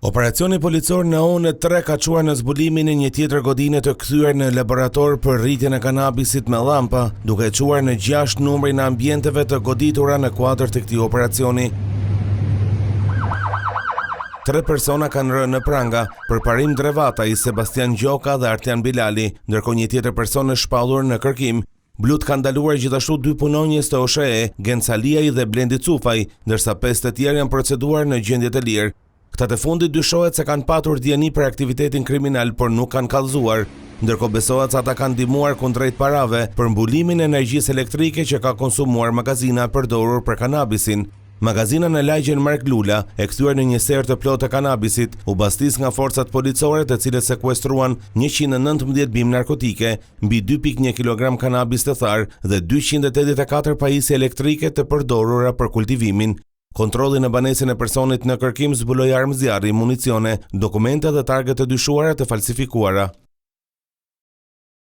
Operacioni policor në Onë 3 ka çuar në zbulimin e një tjetër godine të kthyer në laborator për rritjen e kanabisit me llampa, duke çuar në 6 numrin e ambienteve të goditura në kuadër të këtij operacioni. 3 persona kanë rënë në pranga, përparim Drevataj, Sebastian Gjoka dhe Artian Bilali, ndërkohë një tjetër person është shpallur në kërkim. Blut kanë ndaluar gjithashtu 2 punonjës të OSHE, Gencaliaj dhe Blendi Cufaj, ndërsa 5 të tjerë janë proceduar në gjendje të lirë. Këta të fundit dyshohet se kanë patur dieni për aktivitetin kriminal, por nuk kanë kallëzuar. Ndërkohë besohet se ata kanë ndihmuar kundrejt parave për mbulimin e energjisë elektrike që ka konsumuar magazina përdorur për kanabisin. Magazina në lagjen Mark Lula, e kthyer në një serë të plotë të kanabisit, u bastis nga forcat policore të cilët sekuestruan 119 bimë narkotike, mbi 2.1 kg kanabis të tharë dhe 284 pajisje elektrike të përdorura për kultivimin. Kontrolli në banesën e personit në kërkim zbuloi armë zjarri, municione, dokumente dhe target të dyshuara të falsifikuara.